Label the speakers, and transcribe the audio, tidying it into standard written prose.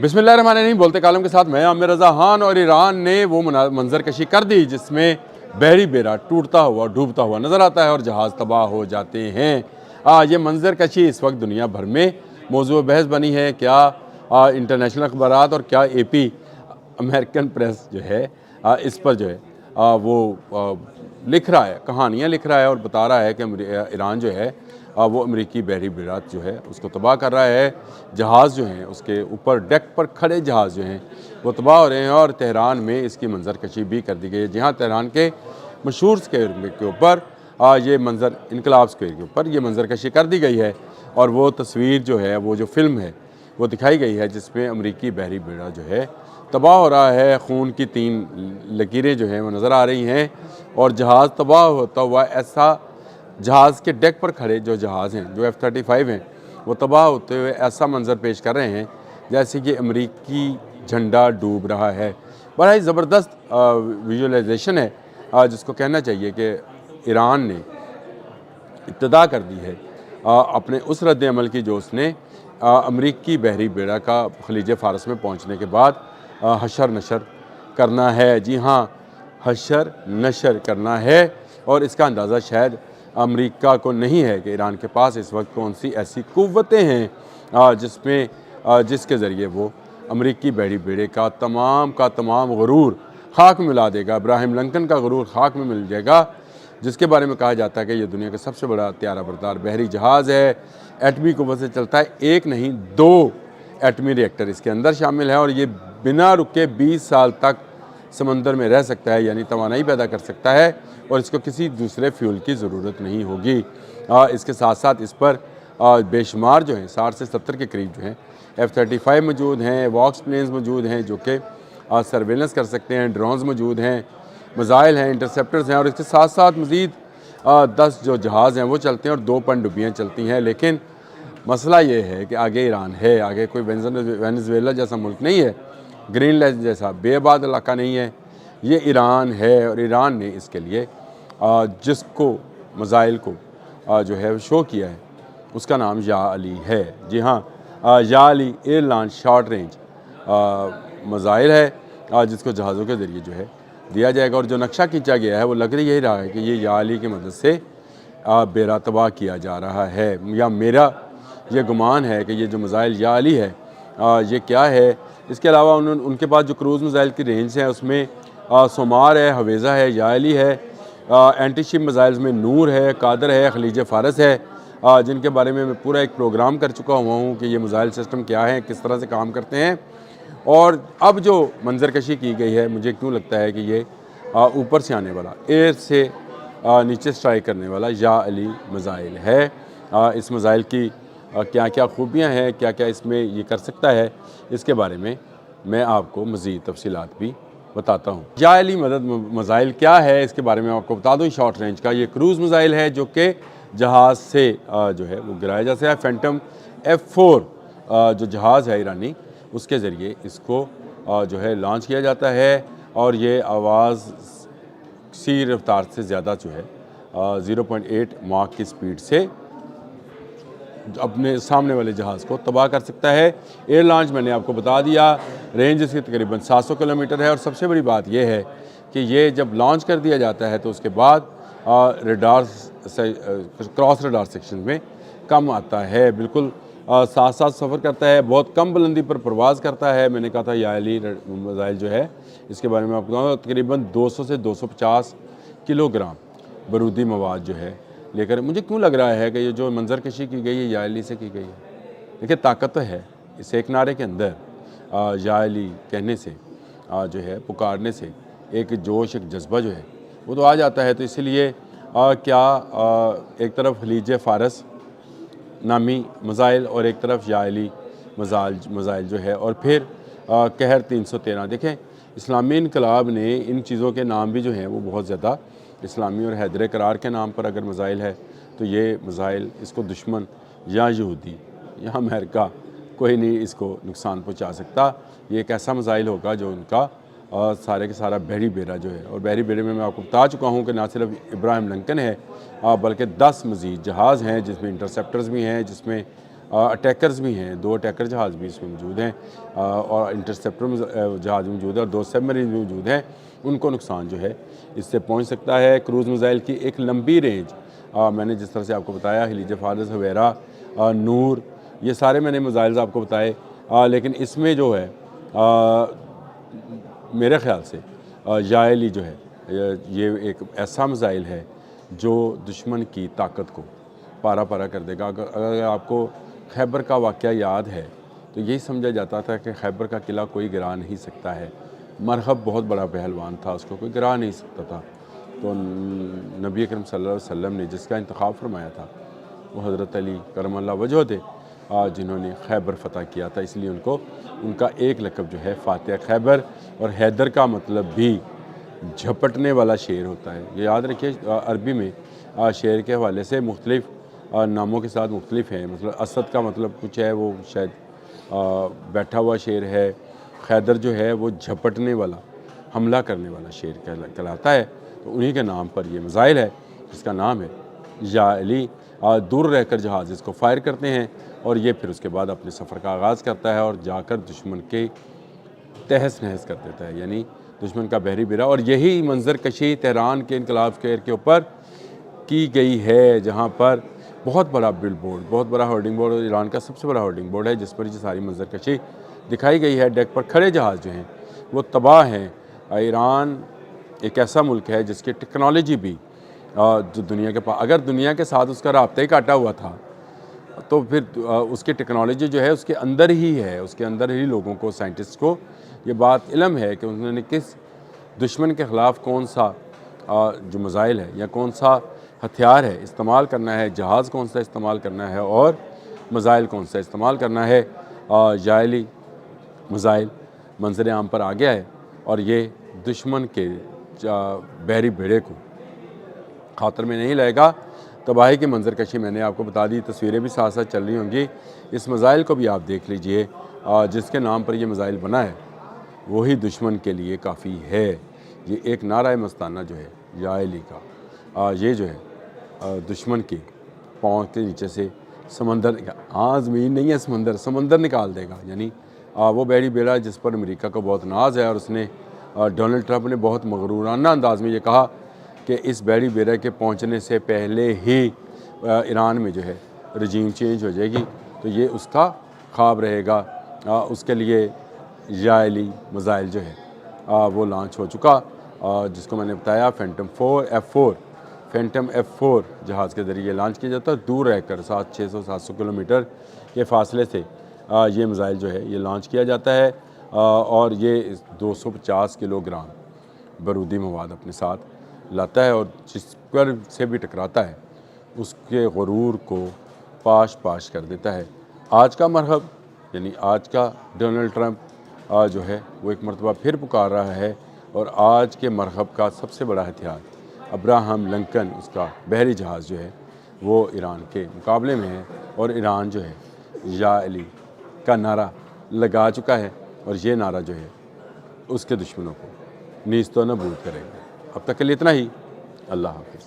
Speaker 1: बिस्मिल्लाहिर्रहमानिर्रहीम। बोलते कालम के साथ मैं आमिर रज़ा खान। और ईरान ने वो मंजर कशी कर दी जिसमें बहरी बेड़ा टूटता हुआ डूबता हुआ नज़र आता है और जहाज़ तबाह हो जाते हैं। ये मंजर कशी इस वक्त दुनिया भर में मौजूद बहस बनी है। क्या इंटरनेशनल अखबारात और क्या AP अमेरिकन प्रेस जो है इस पर जो है वो लिख रहा है, कहानियाँ लिख रहा है और बता रहा है कि ईरान जो है वो अमेरिकी बहरी बेड़ा जो है उसको तबाह कर रहा है। जहाज़ जो हैं उसके ऊपर डेक पर खड़े जहाज़ जो हैं वो तबाह हो रहे हैं और तेहरान में इसकी मंजर कशी भी कर दी गई है। जहाँ तेहरान के मशहूर स्क्वायर के ऊपर ये मंजर इनकलाब स्क्वायर के ऊपर ये मंजर कशी कर दी गई है और वो तस्वीर जो है वो जो फिल्म है वो दिखाई गई है जिसमें अमेरिकी बहरी बेड़ा जो है तबाह हो रहा है। खून की 3 लकीरें जो हैं वो नज़र आ रही हैं और जहाज़ तबाह होता हुआ ऐसा जहाज़ के डेक पर खड़े जो जहाज़ हैं जो F-35 हैं वो तबाह होते हुए ऐसा मंजर पेश कर रहे हैं जैसे कि अमेरिकी झंडा डूब रहा है। बड़ा ही ज़बरदस्त विजुअलाइजेशन है जिसको कहना चाहिए कि ईरान ने इब्तिदा कर दी है अपने उस रद्द अमल की जो उसने अमेरिकी बहरी बेड़ा का खलीज फ़ारस में पहुँचने के बाद हशर नशर करना है। जी हाँ, हशर नशर करना है और इसका अंदाज़ा शायद अमेरिका को नहीं है कि ईरान के पास इस वक्त कौन सी ऐसी कुव्वतें हैं जिसके ज़रिए वो अमेरिकी बहरी बेड़े का तमाम गुरूर खाक में मिला देगा। इब्राहिम लिंकन का गुरूर खाक में मिल जाएगा जिसके बारे में कहा जाता है कि ये दुनिया का सबसे बड़ा त्यारा बरदार बहरी जहाज़ है। एटमी कुव्वत से चलता है, 1 नहीं 2 एटमी रिएक्टर इसके अंदर शामिल है और ये बिना रुके 20 साल तक समंदर में रह सकता है, यानी तवानाई पैदा कर सकता है और इसको किसी दूसरे फ्यूल की ज़रूरत नहीं होगी। इसके साथ साथ इस पर बेशुमार जो हैं 60 से 70 के करीब जो हैं F-35 मौजूद हैं, वॉक्स प्लेन्स मौजूद हैं जो कि सर्वेलेंस कर सकते हैं, ड्रोन्स मौजूद हैं, मिसाइल हैं, इंटरसेप्टर्स हैं और इसके साथ साथ मज़ीद 10 जो जहाज़ हैं वो चलते हैं और 2 पनडुब्बियाँ चलती हैं। लेकिन मसला ये है कि आगे ईरान है, आगे कोई वेनेजुएला जैसा मुल्क नहीं है, ग्रीनलैंड जैसा बेआबाद इलाका नहीं है, ये ईरान है। और ईरान ने इसके लिए जिसको मिसाइल को जो है शो किया है उसका नाम या अली है। जी हाँ, या Ali air launch short range missile है जिसको जहाज़ों के ज़रिए जो है दिया जाएगा और जो नक्शा खींचा गया है वो लग रही यही रहा है कि ये या अली की मदद से बेड़ा तबाह किया जा रहा है। या मेरा ये गुमान है कि ये जो मिसाइल या अली है ये क्या है। इसके अलावा उनके पास जो क्रूज़ मिसाइल की रेंज है उसमें सोमार है, हवेज़ा है, या अली है, एंटी शिप मिसाइल्स में नूर है, कादर है, खलीज फ़ारस है, जिनके बारे में मैं पूरा एक प्रोग्राम कर चुका हुआ हूँ कि ये मिसाइल सिस्टम क्या है, किस तरह से काम करते हैं। और अब जो मंजर कशी की गई है मुझे क्यों लगता है कि ये ऊपर से आने वाला, एयर से नीचे स्ट्राइक करने वाला या अली मिसाइल है। इस मिसाइल की क्या क्या खूबियाँ हैं, क्या क्या इसमें ये कर सकता है, इसके बारे में मैं आपको मज़ीद तफसीलात भी बताता हूँ। या अली मदद मिसाइल क्या है इसके बारे में आपको बता दूँ। शॉर्ट रेंज का ये क्रूज़ मिसाइल है जो कि जहाज़ से जो है वो गिराया जा सकता है। फैंटम F-4 जो जहाज़ है ईरानी उसके ज़रिए इसको जो है लॉन्च किया जाता है और ये आवाज़ सी रफ्तार से ज़्यादा जो है 0.8 माक की स्पीड से अपने सामने वाले जहाज़ को तबाह कर सकता है। एयर लॉन्च मैंने आपको बता दिया, रेंज इसकी तकरीबन 700 किलोमीटर है और सबसे बड़ी बात यह है कि ये जब लॉन्च कर दिया जाता है तो उसके बाद रडार से क्रॉस रडार सेक्शन में कम आता है, बिल्कुल साथ साथ सफ़र करता है, बहुत कम बुलंदी पर परवाज़ करता है। मैंने कहा था या अली मिसाइल जो है इसके बारे में आपको बताऊँगा, तकरीबन 200 से 250 किलोग्राम बारूदी मवाद जो है लेकर। मुझे क्यों लग रहा है कि ये जो मंजर कशी की गई है या अली से की गई है। देखिए ताकत तो है इस एक नारे के अंदर, या अली कहने से जो है पुकारने से एक जोश एक जज्बा जो है वो तो आ जाता है। तो इसलिए क्या एक तरफ खलीज फ़ारस नामी मिसाइल और एक तरफ या अली मिसाइल जो है और फिर कहर 313। देखें इस्लामी इनकलाब ने इन चीज़ों के नाम भी जो हैं वो बहुत ज़्यादा इस्लामी और हैदर करार के नाम पर अगर मिसाइल है तो ये मिसाइल इसको दुश्मन या यहूदी या अमेरिका कोई नहीं इसको नुकसान पहुंचा सकता। ये एक ऐसा मिसाइल होगा जो उनका सारे के सारा बहरी बेड़ा जो है, और बहरी बेड़े में मैं आपको बता चुका हूँ कि ना सिर्फ इब्राहिम लिंकन है बल्कि 10 मज़ीद जहाज़ हैं जिसमें इंटरसेप्टर्स भी हैं, जिसमें अटैकर्स भी हैं, 2 अटैकर जहाज़ भी इसमें मौजूद हैं और इंटरसेप्टर जहाज़ मौजूद है और 2 सबमरीन भी मौजूद हैं। उनको नुकसान जो है इससे पहुंच सकता है। क्रूज़ मिसाइल की एक लंबी रेंज, मैंने जिस तरह से आपको बताया हिलीज फारस हवेरा, नूर, ये सारे मैंने मिसाइल्स आपको बताए, लेकिन इसमें जो है मेरे ख़्याल से याएली जो है ये एक ऐसा मिसाइल है जो दुश्मन की ताकत को पारा पारा कर देगा। अगर आपको खैबर का वाक़या याद है तो यही समझा जाता था कि खैबर का किला कोई गिरा नहीं सकता है। मरहब बहुत बड़ा पहलवान था, उसको कोई गिरा नहीं सकता था। तो नबी अकरम सल्लल्लाहु अलैहि वसल्लम ने जिसका इंतखाब फरमाया था वो हज़रत अली करमल्लाह वजह थे, जिन्होंने खैबर फ़तह किया था। इसलिए उनको उनका एक लक़ब जो है फ़ातिह खैबर, और हैदर का मतलब भी झपटने वाला शेर होता है। ये याद रखिए, अरबी में शेर के हवाले से मुख्तलिफ़ नामों के साथ मुख्तलिफ हैं। मतलब असद का मतलब कुछ है, वो शायद बैठा हुआ शेर है। खैदर जो है वो झपटने वाला, हमला करने वाला शेर कहलाता है। तो उन्हीं के नाम पर ये मिसाइल है जिसका नाम है याएली। दूर रहकर जहाज़ इसको फायर करते हैं और ये फिर उसके बाद अपने सफ़र का आगाज़ करता है और जाकर दुश्मन के तहस नहस कर देता है, यानी दुश्मन का बहरी बिरा। और यही मंजर कशी तेहरान के इनकलाब स्क्वायर के ऊपर की गई है, जहाँ पर बहुत बड़ा बिल बोर्ड, बहुत बड़ा होर्डिंग बोर्ड, ईरान का सबसे बड़ा होर्डिंग बोर्ड है जिस पर ये सारी मंजर कशी दिखाई गई है। डेक पर खड़े जहाज़ जो हैं वो तबाह हैं। ईरान एक ऐसा मुल्क है जिसकी टेक्नोलॉजी भी जो दुनिया के पास, अगर दुनिया के साथ उसका राब्ता ही काटा हुआ था तो फिर उसकी टेक्नोलॉजी जो है उसके अंदर ही है, उसके अंदर ही लोगों को, साइंटिस्ट को ये बात इल्म है कि उन्होंने किस दुश्मन के ख़िलाफ़ कौन सा जो मिसाइल है या कौन सा हथियार है इस्तेमाल करना है, जहाज़ कौन सा इस्तेमाल करना है और मिसाइल कौन सा इस्तेमाल करना है। याएली मिसाइल मंजर आम पर आ गया है और ये दुश्मन के बहरी बेड़े को खातर में नहीं लाएगा। तबाही की मंजर कशी मैंने आपको बता दी, तस्वीरें भी साथ साथ चल रही होंगी। इस मिसाइल को भी आप देख लीजिए, जिसके नाम पर यह मिसाइल बना है वही दुश्मन के लिए काफ़ी है। ये एक नारा मस्ताना जो है याएली का, ये जो है दुश्मन के पाँव के नीचे से समंदर, हाँ ज़मीन नहीं है समंदर निकाल देगा। यानी वो बहरी बेड़ा जिस पर अमेरिका को बहुत नाज है और उसने डोनाल्ड ट्रंप ने बहुत मगरूराना अंदाज में ये कहा कि इस बहरी बेड़ा के पहुंचने से पहले ही ईरान में जो है रजीम चेंज हो जाएगी। तो ये उसका ख्वाब रहेगा। उसके लिए याएली मिसाइल जो है वो लॉन्च हो चुका, जिसको मैंने बताया फैंटम F4 जहाज़ के ज़रिए लॉन्च किया जाता है। दूर रहकर 600-700 किलोमीटर के फासले से ये मिसाइल जो है ये लॉन्च किया जाता है और ये 250 किलोग्राम बारूदी मवाद अपने साथ लाता है और जिस पर से भी टकराता है उसके गुरूर को पाश कर देता है। आज का मरहब यानी आज का डोनाल्ड ट्रंप जो है वो एक मरतबा फिर पुकार रहा है और आज के मरहब का सबसे बड़ा हथियार अब्राहम लिंकन, उसका बहरी जहाज़ जो है वो ईरान के मुकाबले में है और ईरान जो है याएली का नारा लगा चुका है और ये नारा जो है उसके दुश्मनों को नीस्त व नबूद करेगा। अब तक के लिए इतना ही। अल्लाह हाफ़िज़।